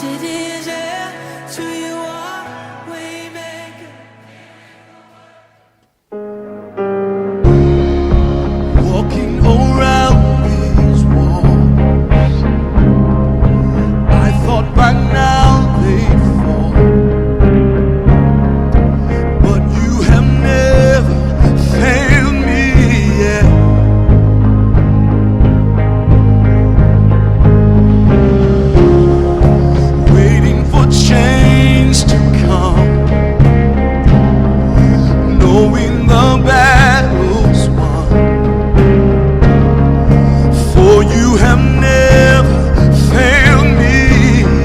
it is, yeah. To you are waymaker. Walking around these walls, I thought by now they'd fall, but you have never failed me yet. Waiting for change to come, knowing the battle's won, for you have never failed me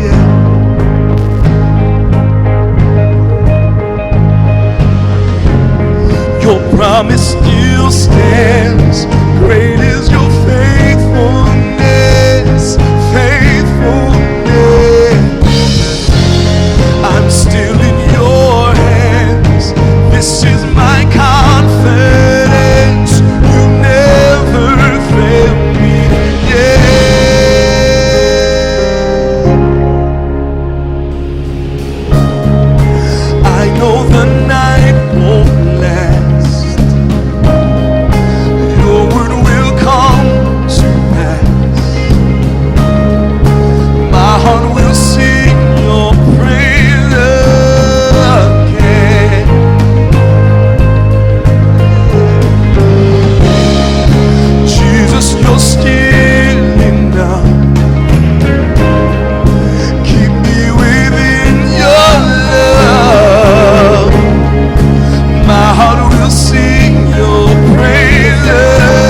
yet. Your promise still stands. Great is your faithfulness, faithfulness. I'm still in your hands. This is my confidence. You never fail me yet. I know the night won't last. Your word will come to pass. My heart will sing your praise again. Jesus, you're still enough. Keep me within your love. My heart will sing your praise again.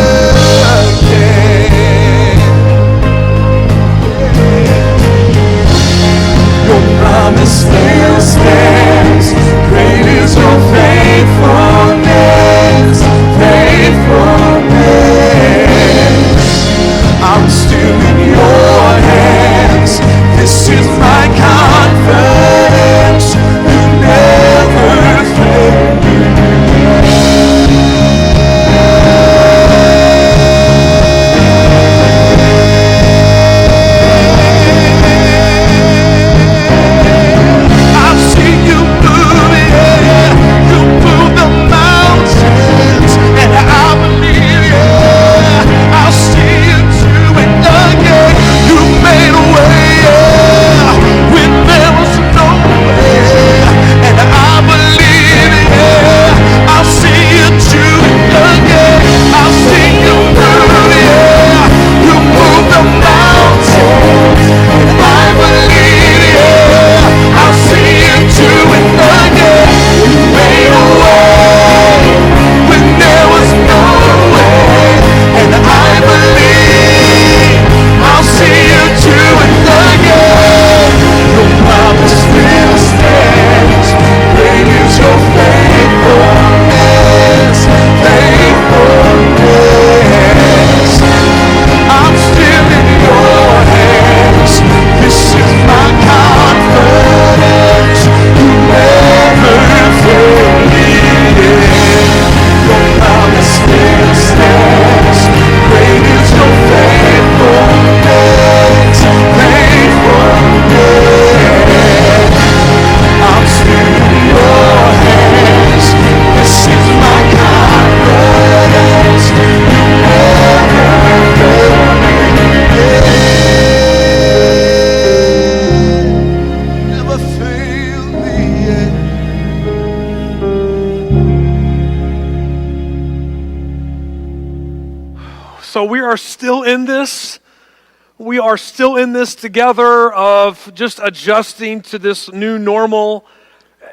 Your promise still stands. Great is your faithfulness, faithfulness. I'm still in your hands. This is my confidence. You never fail me. I've seen you move, yeah. You move the mountains, and I believe, yeah. I'll see you do it again. You made a way, yeah, when there was no way, and I believe, yeah. I'll see you do it again. I'll see you move, yeah. You move the mountains, and I believe, yeah. I'll see you do it again. You made a way when there was no way, and I believe I'll see you do it again. Your promise still stands. Great is your faithfulness, faithfulness. I'm still in your hands. This is my confidence. You never fail me yet. Your promise still stands. Great is your faithfulness, faithfulness. I'm still in your hands. This is my confidence. You never fail me yet. Never failed me yet. So we are still in this. We are still in this together of just adjusting to this new normal.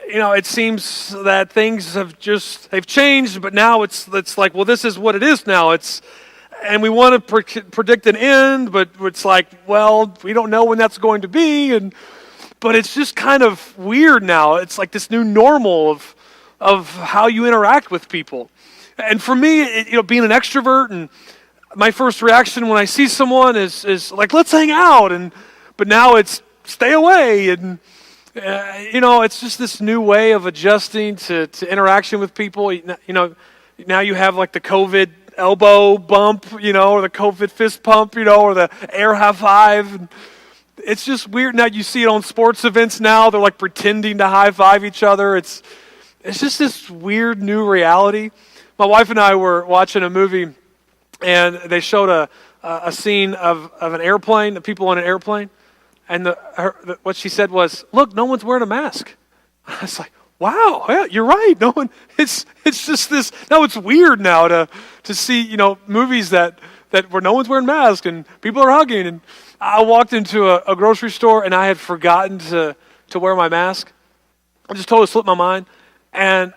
You know, it seems that things they've changed, but now it's like, well, this is what it is now. And we want to predict an end, but it's like, well, we don't know when that's going to be. But it's just kind of weird now. It's like this new normal of how you interact with people. And for me, being an extrovert, and my first reaction when I see someone is like, let's hang out. But now it's stay away. And, it's just this new way of adjusting to interaction with people. Now you have like the COVID elbow bump, or the COVID fist pump, or the air high five. It's just weird. Now you see it on sports events now. They're like pretending to high five each other. It's just this weird new reality. My wife and I were watching a movie, and they showed a scene of an airplane, the people on an airplane, and what she said was, "Look, no one's wearing a mask." I was like, "Wow, yeah, you're right. No one. It's just this. No, it's weird now to see movies that where no one's wearing masks and people are hugging." And I walked into a grocery store and I had forgotten to wear my mask. I just totally slipped my mind, and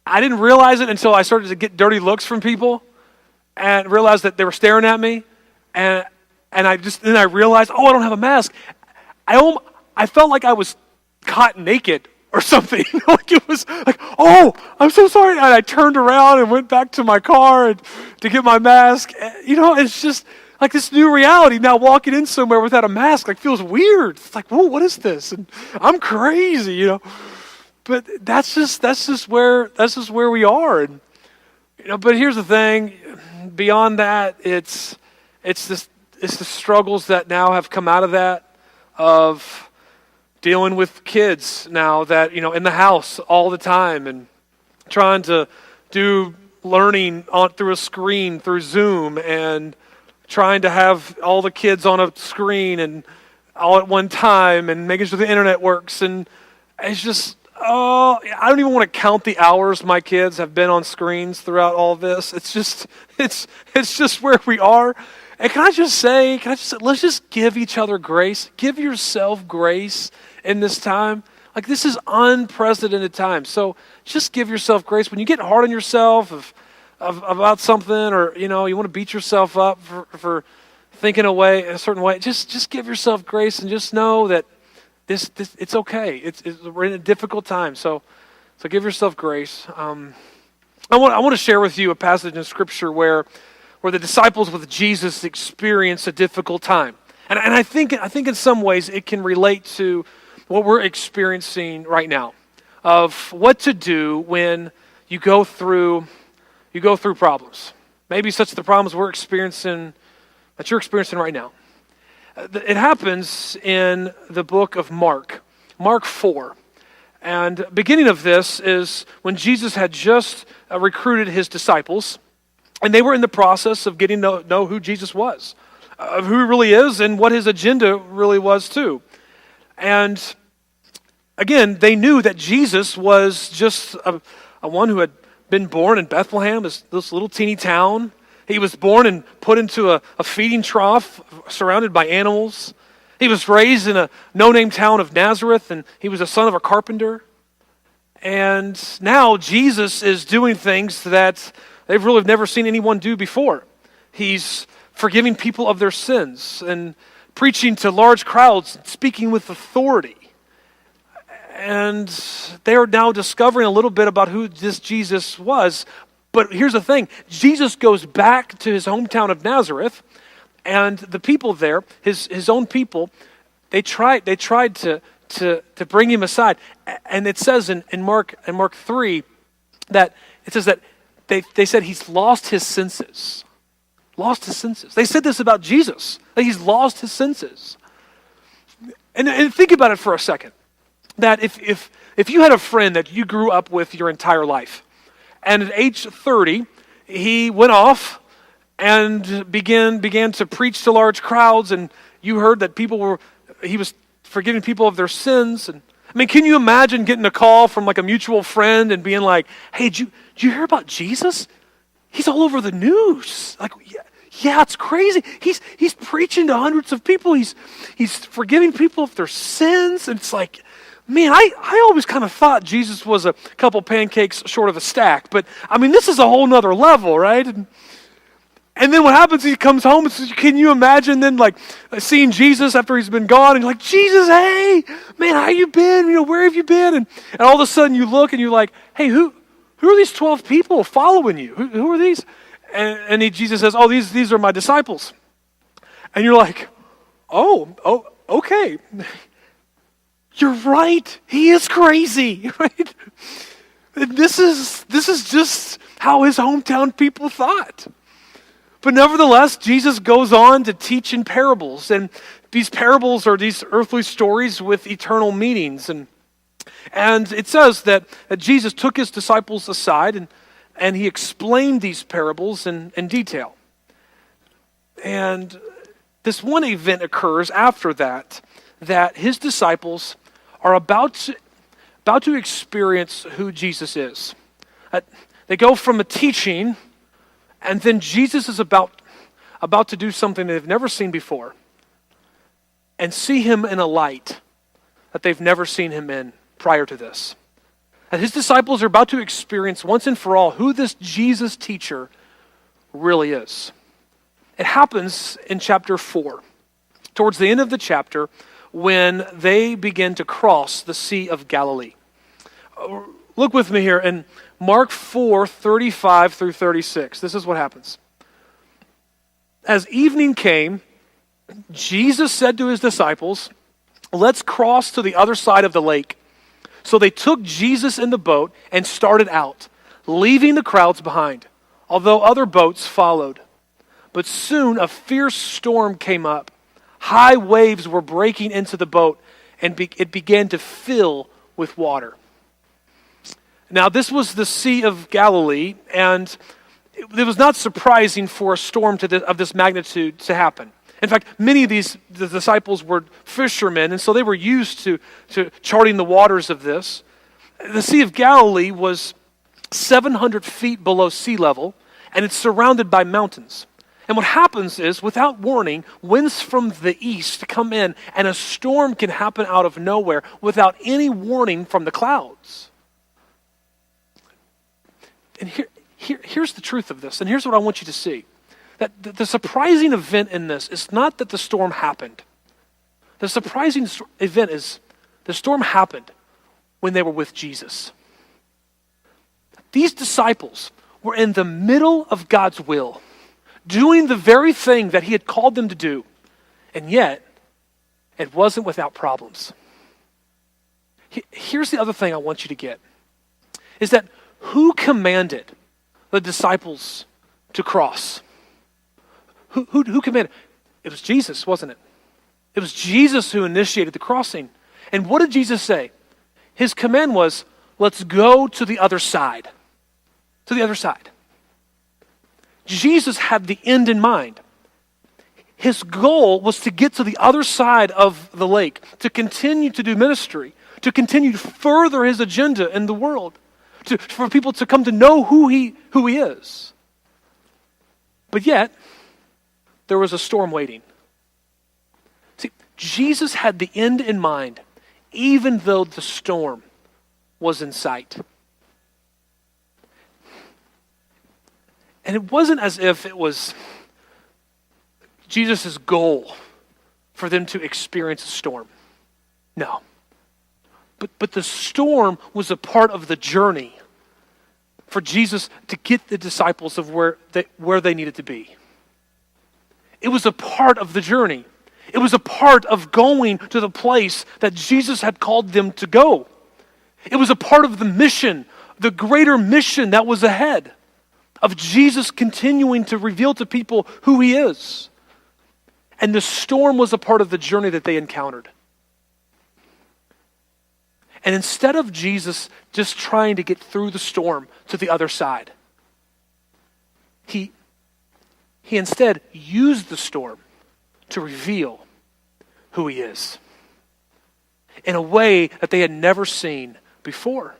I didn't realize it until I started to get dirty looks from people, and realized that they were staring at me, and then I realized, oh, I don't have a mask. I felt like I was caught naked or something. Like it was like, oh, I'm so sorry. And I turned around and went back to my car to get my mask. It's just like this new reality now. Walking in somewhere without a mask feels weird. It's like, whoa, what is this? And I'm crazy, But that's just where we are. And but here's the thing. Beyond that, it's the struggles that now have come out of that, of dealing with kids now that in the house all the time and trying to do learning through a screen, through Zoom, and trying to have all the kids on a screen and all at one time and making sure the internet works. And it's just, I don't even want to count the hours my kids have been on screens throughout all this. It's just where we are. And can I just say, let's just give each other grace. Give yourself grace in this time. Like, this is unprecedented time. So just give yourself grace. When you get hard on yourself about something, or you want to beat yourself up for thinking a certain way, just give yourself grace and just know that this it's okay. We're in a difficult time. So give yourself grace. I want to share with you a passage in Scripture where the disciples with Jesus experienced a difficult time. And I think in some ways it can relate to what we're experiencing right now, of what to do when you go through problems. Maybe such the problems that you're experiencing right now. It happens in the book of Mark 4. And beginning of this is when Jesus had just recruited his disciples, and they were in the process of getting to know who Jesus was, of who he really is, and what his agenda really was too. And again, they knew that Jesus was just a one who had been born in Bethlehem, this little teeny town. He was born and put into a feeding trough surrounded by animals. He was raised in a no-name town of Nazareth, and he was a son of a carpenter. And now Jesus is doing things that they've really never seen anyone do before. He's forgiving people of their sins and preaching to large crowds, speaking with authority. And they are now discovering a little bit about who this Jesus was. But here's the thing. Jesus goes back to his hometown of Nazareth, and the people there, his own people, they tried to bring him aside. And it says in Mark 3 that it says that they said he's lost his senses. Lost his senses. They said this about Jesus, that he's lost his senses. And think about it for a second. That if you had a friend that you grew up with your entire life, and at age 30, he went off and began to preach to large crowds, and you heard that he was forgiving people of their sins. And I mean, can you imagine getting a call from like a mutual friend and being like, "Hey, did you hear about Jesus? He's all over the news." Like, yeah, it's crazy. He's preaching to hundreds of people. He's forgiving people of their sins. And it's like, man, I always kind of thought Jesus was a couple pancakes short of a stack. But, I mean, this is a whole nother level, right? And then what happens, he comes home, and says, can you imagine then, like, seeing Jesus after he's been gone, and you're like, Jesus, hey, man, how you been? Where have you been? And all of a sudden you look, and you're like, hey, who are these 12 people following you? Who are these? And Jesus says, oh, these are my disciples. And you're like, oh, okay. You're right. He is crazy, right? This is just how his hometown people thought. But nevertheless, Jesus goes on to teach in parables and these parables are these earthly stories with eternal meanings. And it says that Jesus took his disciples aside and he explained these parables in detail. And this one event occurs after that his disciples are about to experience who Jesus is. They go from a teaching, and then Jesus is about to do something they've never seen before, and see him in a light that they've never seen him in prior to this. And his disciples are about to experience once and for all who this Jesus teacher really is. It happens in chapter 4, towards the end of the chapter, when they begin to cross the Sea of Galilee. Look with me here in Mark 4:35 through 36. This is what happens. As evening came, Jesus said to his disciples, "Let's cross to the other side of the lake." So they took Jesus in the boat and started out, leaving the crowds behind, although other boats followed. But soon a fierce storm came up. High waves were breaking into the boat, and it began to fill with water. Now, this was the Sea of Galilee, and it was not surprising for a storm of this magnitude to happen. In fact, many of the disciples were fishermen, and so they were used to charting the waters of this. The Sea of Galilee was 700 feet below sea level, and it's surrounded by mountains. And what happens is, without warning, winds from the east come in, and a storm can happen out of nowhere without any warning from the clouds. And here's the truth of this, and here's what I want you to see. That the surprising event in this is not that the storm happened. The surprising event is the storm happened when they were with Jesus. These disciples were in the middle of God's will, doing the very thing that he had called them to do, and yet it wasn't without problems. Here's the other thing I want you to get, is that who commanded the disciples to cross? Who commanded? It was Jesus, wasn't it? It was Jesus who initiated the crossing. And what did Jesus say? His command was, let's go to the other side. To the other side. Jesus had the end in mind. His goal was to get to the other side of the lake, to continue to do ministry, to continue to further his agenda in the world, for people to come to know who he is. But yet, there was a storm waiting. See, Jesus had the end in mind, even though the storm was in sight. And it wasn't as if it was Jesus' goal for them to experience a storm. No. But the storm was a part of the journey for Jesus to get the disciples of where they needed to be. It was a part of the journey. It was a part of going to the place that Jesus had called them to go. It was a part of the mission, the greater mission that was ahead, of Jesus continuing to reveal to people who he is. And the storm was a part of the journey that they encountered. And instead of Jesus just trying to get through the storm to the other side, he instead used the storm to reveal who he is in a way that they had never seen before.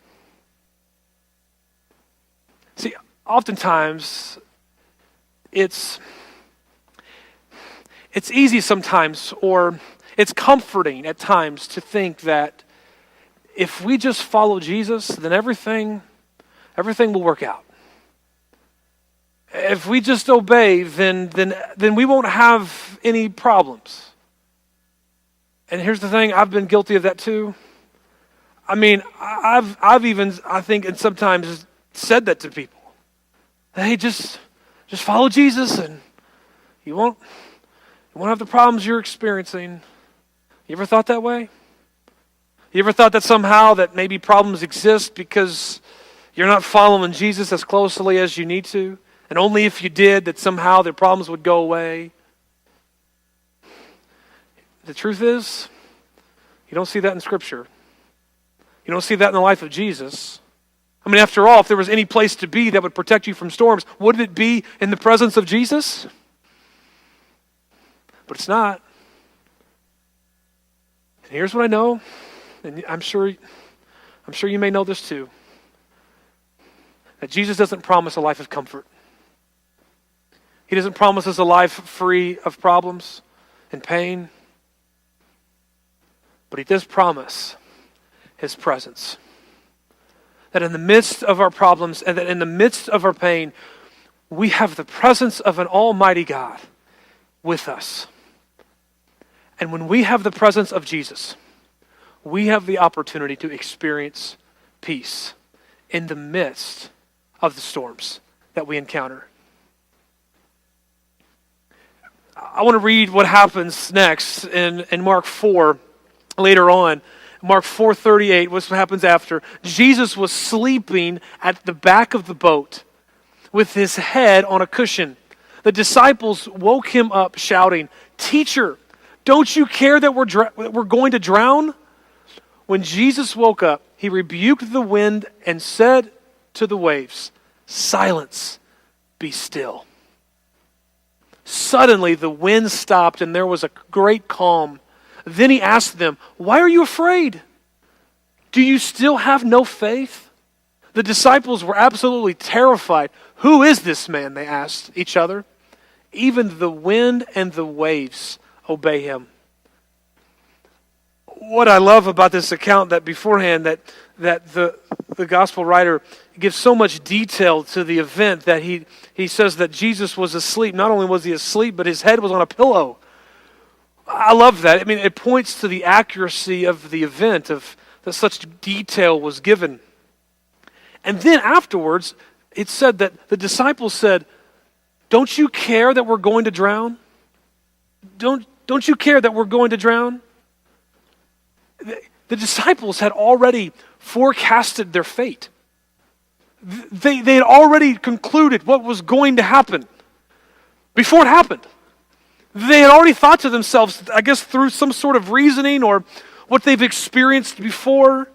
See, oftentimes it's easy sometimes, or it's comforting at times to think that if we just follow Jesus, then everything will work out. If we just obey, then we won't have any problems. And here's the thing, I've been guilty of that too. I mean, I've even, I think, and sometimes said that to people. Hey, just follow Jesus and you won't have the problems you're experiencing. You ever thought that way? You ever thought that somehow that maybe problems exist because you're not following Jesus as closely as you need to? And only if you did that somehow their problems would go away? The truth is, you don't see that in Scripture. You don't see that in the life of Jesus. I mean, after all, if there was any place to be that would protect you from storms, wouldn't it be in the presence of Jesus? But it's not. And here's what I know, and I'm sure you may know this too, that Jesus doesn't promise a life of comfort. He doesn't promise us a life free of problems and pain. But he does promise his presence. That in the midst of our problems and that in the midst of our pain, we have the presence of an almighty God with us. And when we have the presence of Jesus, we have the opportunity to experience peace in the midst of the storms that we encounter. I want to read what happens next in Mark 4 later on. Mark 4:38, what happens after. Jesus was sleeping at the back of the boat with his head on a cushion. The disciples woke him up shouting, "Teacher, don't you care that we're going to drown?" When Jesus woke up, he rebuked the wind and said to the waves, "Silence, be still." Suddenly the wind stopped and there was a great calm. Then he asked them, "Why are you afraid? Do you still have no faith?" The disciples were absolutely terrified. "Who is this man?" they asked each other. "Even the wind and the waves obey him." What I love about this account that beforehand that the gospel writer gives so much detail to the event that he says that Jesus was asleep. Not only was he asleep, but his head was on a pillow. I love that. I mean, it points to the accuracy of the event, of that such detail was given. And then afterwards, it said that the disciples said, "Don't you care that we're going to drown? Don't you care that we're going to drown?" The disciples had already forecasted their fate. They had already concluded what was going to happen before it happened. They had already thought to themselves, I guess through some sort of reasoning or what they've experienced before.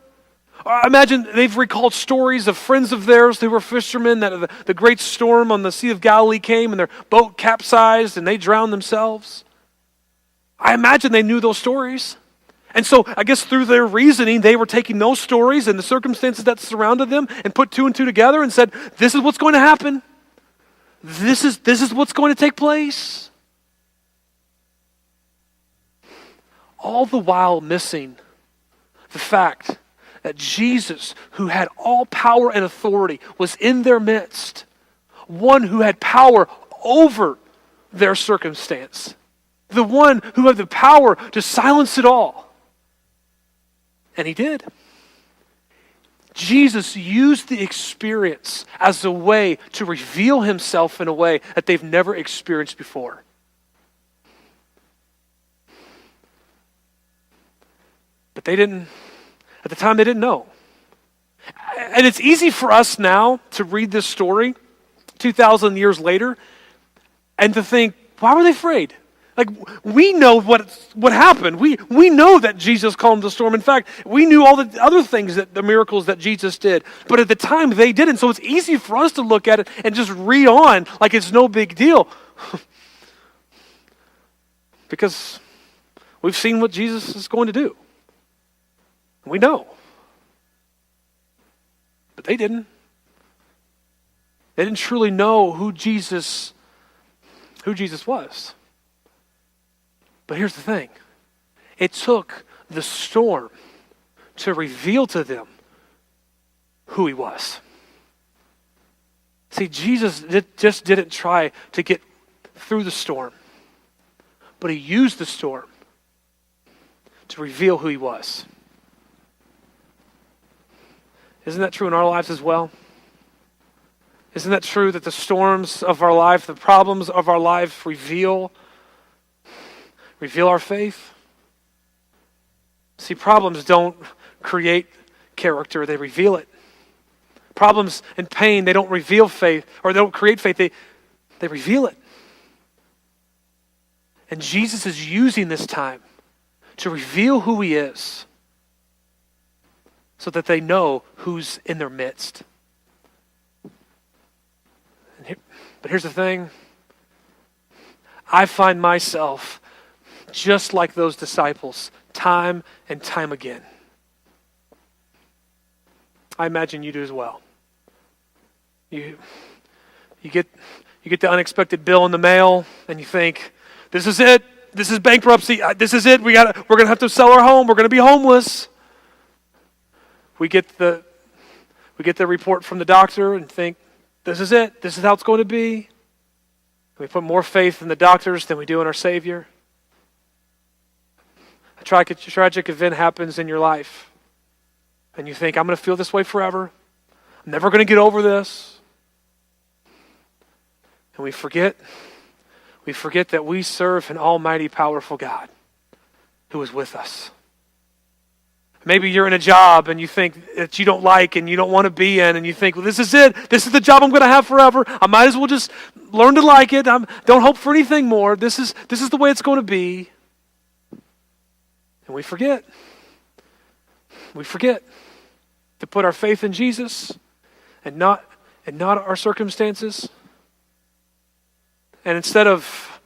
I imagine they've recalled stories of friends of theirs who were fishermen, that the great storm on the Sea of Galilee came and their boat capsized and they drowned themselves. I imagine they knew those stories. And so I guess through their reasoning, they were taking those stories and the circumstances that surrounded them and put two and two together and said, "This is what's going to happen. This is what's going to take place." All the while missing the fact that Jesus, who had all power and authority, was in their midst. One who had power over their circumstance. The one who had the power to silence it all. And he did. Jesus used the experience as a way to reveal himself in a way that they've never experienced before. But they didn't, at the time they didn't know. And it's easy for us now to read this story 2,000 years later and to think, why were they afraid? Like, we know what happened. We know that Jesus calmed the storm. In fact, we knew all the other things, the miracles that Jesus did. But at the time, they didn't. So it's easy for us to look at it and just read on like it's no big deal. Because we've seen what Jesus is going to do. We know. But they didn't. They didn't truly know who Jesus was. But here's the thing. It took the storm to reveal to them who he was. See, Jesus just didn't try to get through the storm, but he used the storm to reveal who he was. Isn't that true in our lives as well? Isn't that true that the storms of our life, the problems of our life reveal our faith? See, problems don't create character, they reveal it. Problems and pain, they don't reveal faith, or they don't create faith, they reveal it. And Jesus is using this time to reveal who he is so that they know who's in their midst. But here's the thing. I find myself just like those disciples time and time again. I imagine you do as well. You get the unexpected bill in the mail and you think, this is it. This is bankruptcy. This is it. We're going to have to sell our home. We're going to be homeless. We get the report from the doctor and think, this is it. This is how it's going to be. We put more faith in the doctors than we do in our Savior. A tragic event happens in your life, and you think, I'm going to feel this way forever. I'm never going to get over this. And we forget that we serve an almighty, powerful God who is with us. Maybe you're in a job and you think that you don't like and you don't want to be in, and you think, well, this is it. This is the job I'm going to have forever. I might as well just learn to like it. Don't hope for anything more. This is the way it's going to be. And we forget. We forget to put our faith in Jesus and not our circumstances. And instead of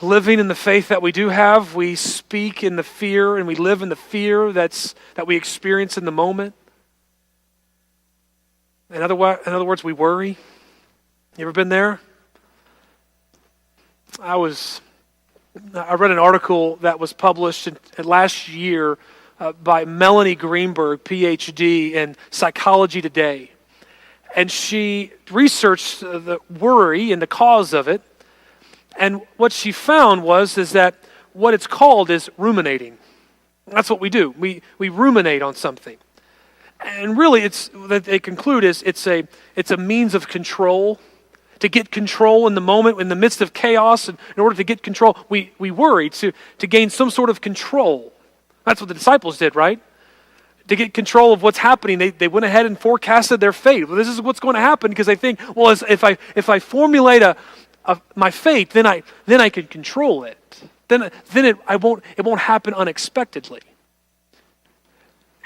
living in the faith that we do have, we speak in the fear and we live in the fear that we experience in the moment. In other words, we worry. You ever been there? I read an article that was published last year by Melanie Greenberg, PhD, in Psychology Today. And she researched the worry and the cause of it. And what she found is that what it's called is ruminating. That's what we do. We ruminate on something. And really it's that they conclude is it's a means of control. To get control in the moment, in the midst of chaos, and in order to get control, we worry to gain some sort of control. That's what the disciples did, right? To get control of what's happening, they went ahead and forecasted their fate. Well, this is what's going to happen because they think, well, if I formulate my fate, then I can control it. Then it won't happen unexpectedly.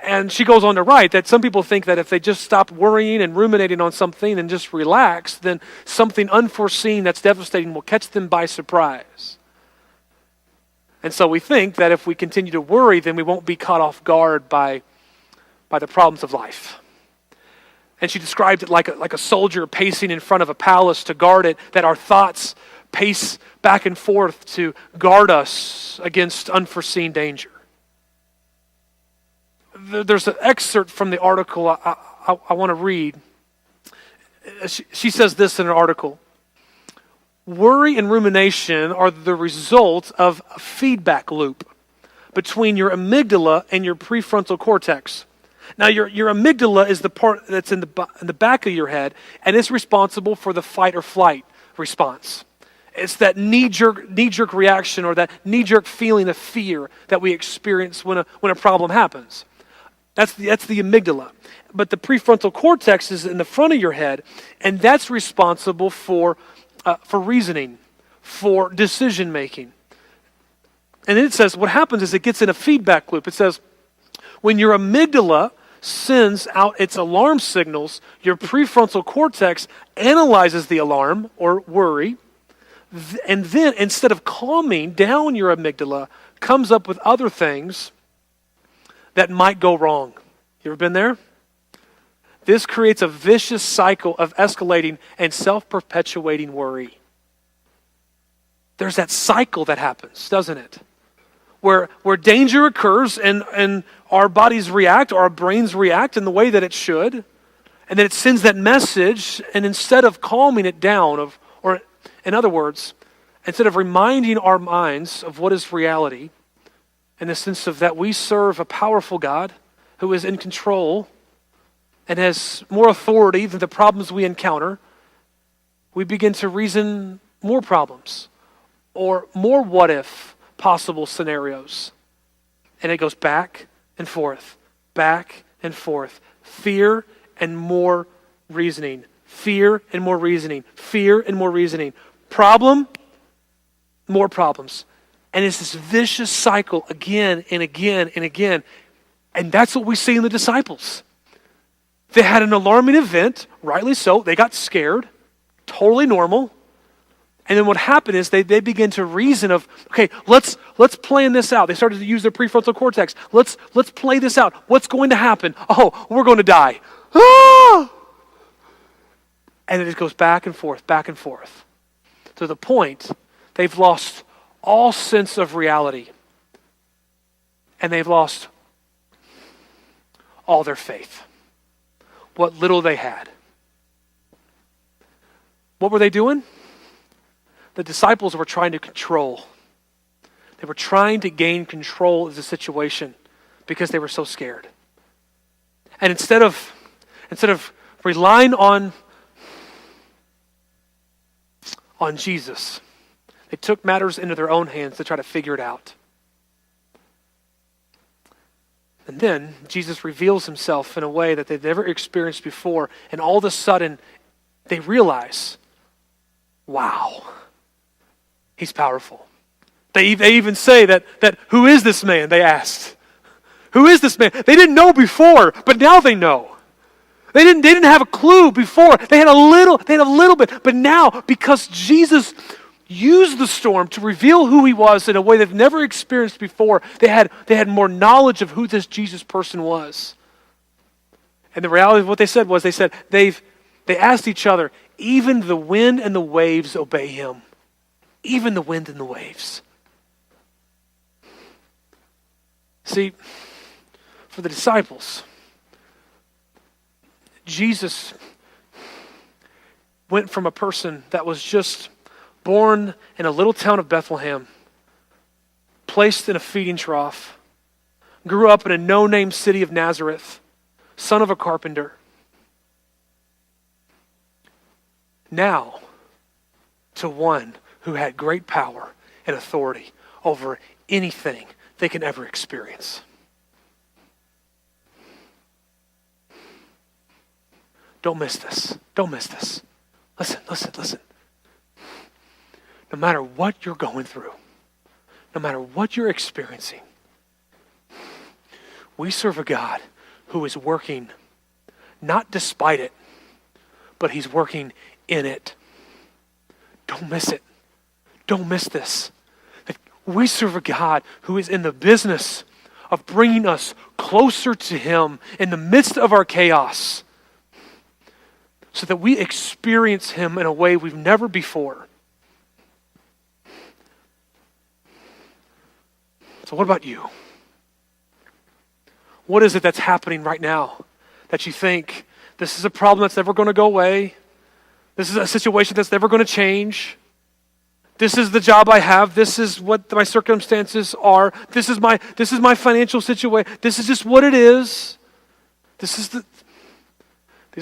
And she goes on to write that some people think that if they just stop worrying and ruminating on something and just relax, then something unforeseen that's devastating will catch them by surprise. And so we think that if we continue to worry, then we won't be caught off guard by the problems of life. And she described it like a soldier pacing in front of a palace to guard it, that our thoughts pace back and forth to guard us against unforeseen danger. There's an excerpt from the article I want to read. She says this in an article. Worry and rumination are the result of a feedback loop between your amygdala and your prefrontal cortex. Now, your amygdala is the part that's in the back of your head, and it's responsible for the fight or flight response. It's that knee-jerk reaction or that knee-jerk feeling of fear that we experience when a problem happens. That's the amygdala. But the prefrontal cortex is in the front of your head, and that's responsible for reasoning, for decision making. And then it says what happens is it gets in a feedback loop. It says when your amygdala sends out its alarm signals, your prefrontal cortex analyzes the alarm or worry, and then instead of calming down your amygdala, comes up with other things that might go wrong. You ever been there? This creates a vicious cycle of escalating and self-perpetuating worry. There's that cycle that happens, doesn't it? Where danger occurs and our bodies react, our brains react in the way that it should, and then it sends that message, and instead of calming it down, or in other words, instead of reminding our minds of what is reality, in the sense of that we serve a powerful God who is in control and has more authority than the problems we encounter, we begin to reason more problems or more what-if possible scenarios. And it goes back and forth, fear and more reasoning, fear and more reasoning, fear and more reasoning, problem, more problems. And it's this vicious cycle again and again and again. And that's what we see in the disciples. They had an alarming event, rightly so. They got scared, totally normal. And then what happened is they began to reason of, okay, let's plan this out. They started to use their prefrontal cortex. Let's play this out. What's going to happen? Oh, we're going to die. Ah! And it just goes back and forth, to the point they've lost all sense of reality. And they've lost all their faith. What little they had. What were they doing? The disciples were trying to control. They were trying to gain control of the situation because they were so scared. And instead of relying on Jesus, they took matters into their own hands to try to figure it out. And then Jesus reveals himself in a way that they've never experienced before. And all of a sudden, they realize, wow, he's powerful. They even say that who is this man, they asked. Who is this man? They didn't know before, but now they know. They didn't have a clue before. They had a little bit. But now, because Jesus used the storm to reveal who he was in a way they've never experienced before, they had more knowledge of who this Jesus person was. And the reality of what they said was, they asked each other, even the wind and the waves obey him. Even the wind and the waves. See, for the disciples, Jesus went from a person that was just born in a little town of Bethlehem, placed in a feeding trough, grew up in a no-name city of Nazareth, son of a carpenter. Now, to one who had great power and authority over anything they can ever experience. Don't miss this. Don't miss this. Listen. No matter what you're going through, no matter what you're experiencing, we serve a God who is working not despite it, but he's working in it. Don't miss it. Don't miss this. We serve a God who is in the business of bringing us closer to him in the midst of our chaos, so that we experience him in a way we've never before. So what about you? What is it that's happening right now that you think, this is a problem that's never going to go away? This is a situation that's never going to change. This is the job I have. This is what my circumstances are. This is my financial situation. This is just what it is. These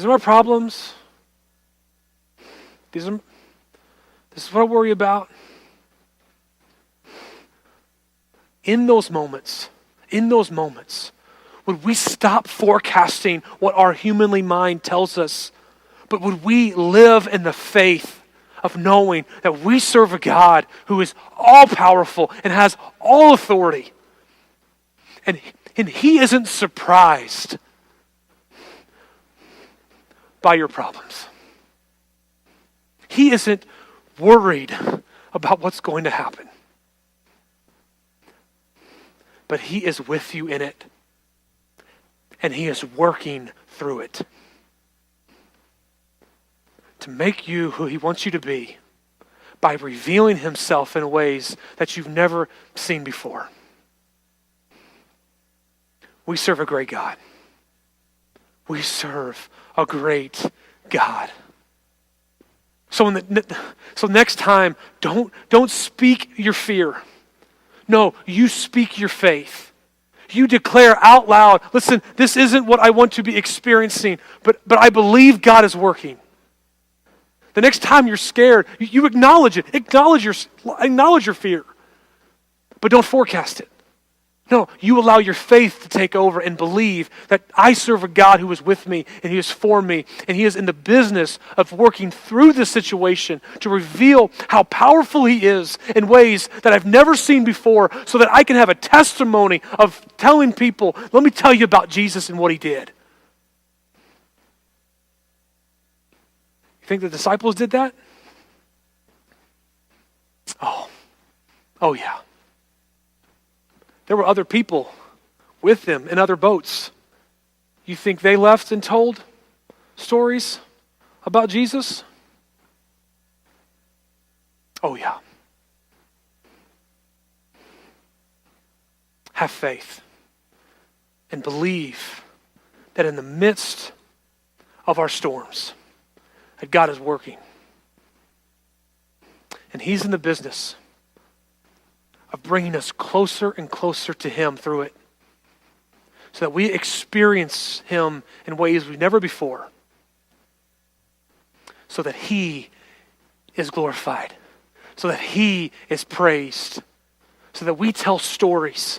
are my problems. This is what I worry about. In those moments, would we stop forecasting what our humanly mind tells us, but would we live in the faith of knowing that we serve a God who is all-powerful and has all authority, and he isn't surprised by your problems. He isn't worried about what's going to happen. But he is with you in it. And he is working through it to make you who he wants you to be by revealing himself in ways that you've never seen before. We serve a great God. We serve a great God. So next time, don't speak your fear. No, you speak your faith. You declare out loud, listen, this isn't what I want to be experiencing, but I believe God is working. The next time you're scared, you acknowledge it. Acknowledge your fear. But don't forecast it. No, you allow your faith to take over and believe that I serve a God who is with me and he is for me and he is in the business of working through this situation to reveal how powerful he is in ways that I've never seen before so that I can have a testimony of telling people, let me tell you about Jesus and what he did. You think the disciples did that? Oh yeah. There were other people with them in other boats. You think they left and told stories about Jesus? Oh yeah. Have faith and believe that in the midst of our storms, that God is working. And he's in the business of bringing us closer and closer to him through it so that we experience him in ways we've never before, so that he is glorified, so that he is praised, so that we tell stories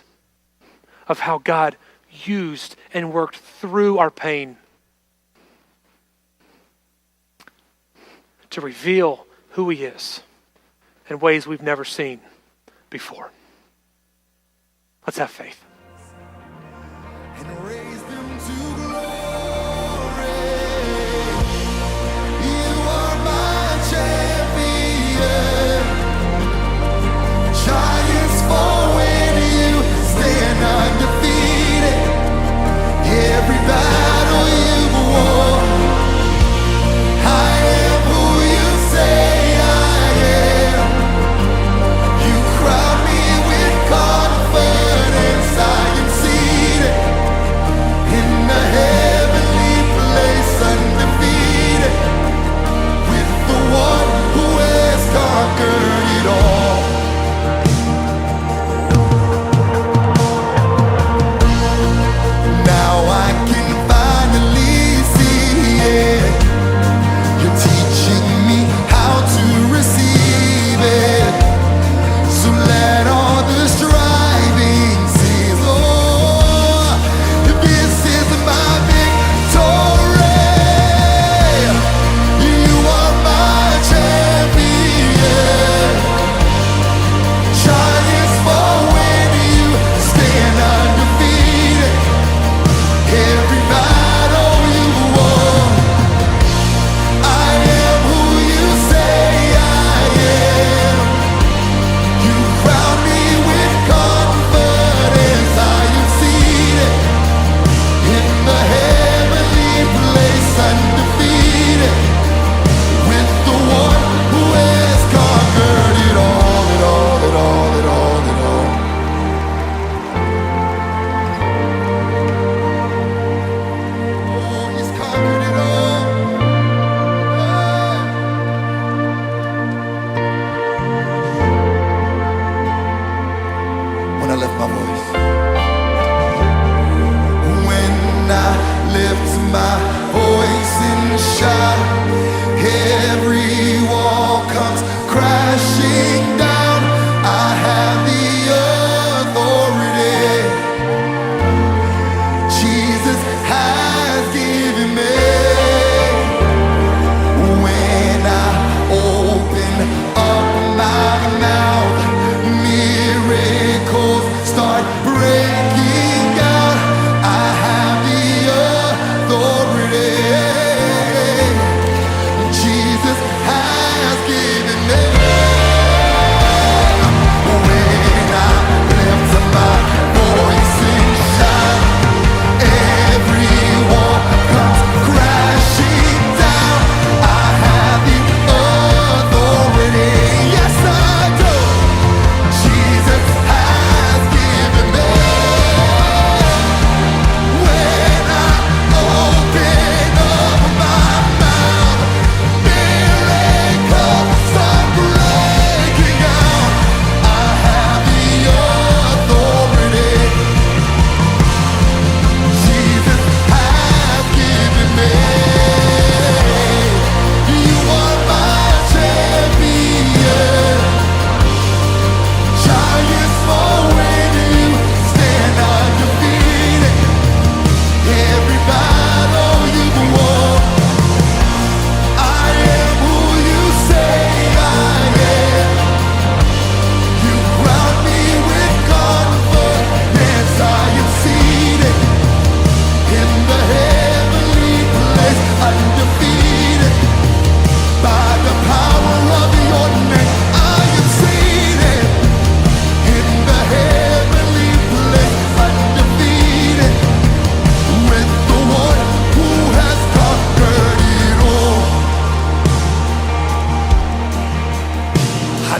of how God used and worked through our pain to reveal who he is in ways we've never seen before. Let's have faith. And raise them to glory. You are my champion. Giants fall when you stand undefeated. Every battle you've won. I am who you say I am. You crown me with confidence.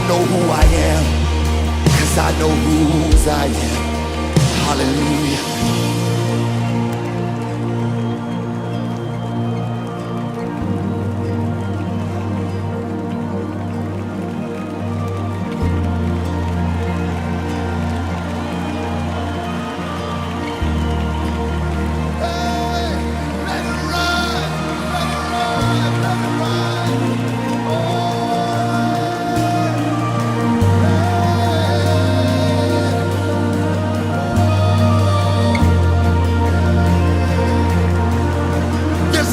know who I am, 'cause I know whose I am. Hallelujah.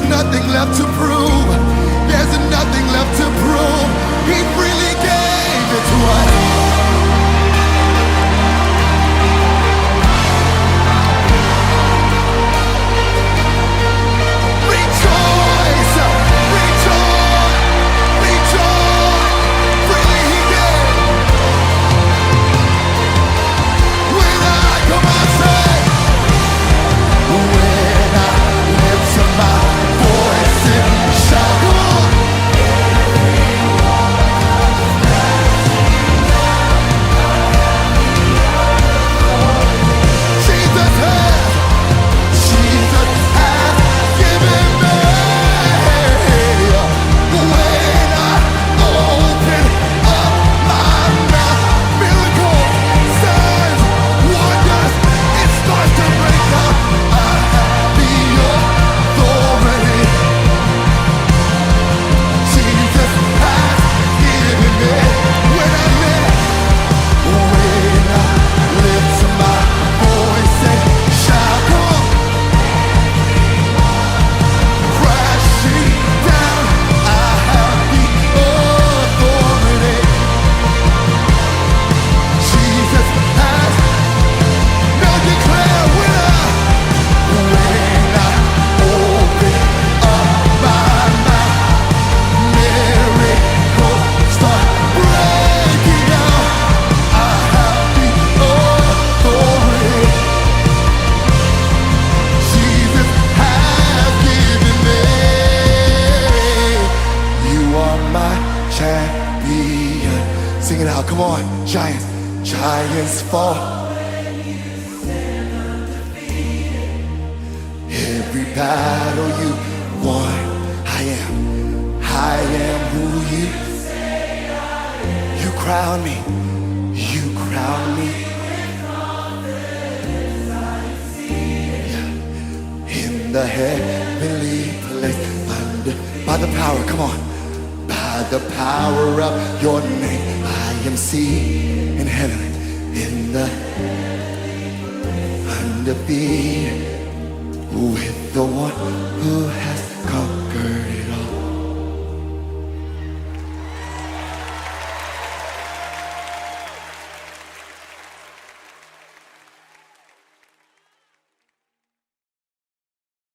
Nothing left to prove. There's nothing left to prove. He freely gave it to us. Rejoice, rejoice, rejoice. Freely he gave. When I come on, say, when I lift up my voice and shout, come on. Jesus has given me. When I open up my mouth, miracles, signs, wonders, it starts to break out. I have the authority. Jesus has given me. When I lift my voice and shout, come on. Crashing down, I have the authority. Jesus has. Now declare, when I open up my mouth, miracles start breaking out. I have the authority. Jesus has given me. You are my champion. Sing it out, come on. Giants, giants fall. Every battle you won, I am who you crown me, you crown me. In the heavenly place, by the power, come on, by the power of your name, I am seen in heaven, in the undefeated, with the one who has conquered.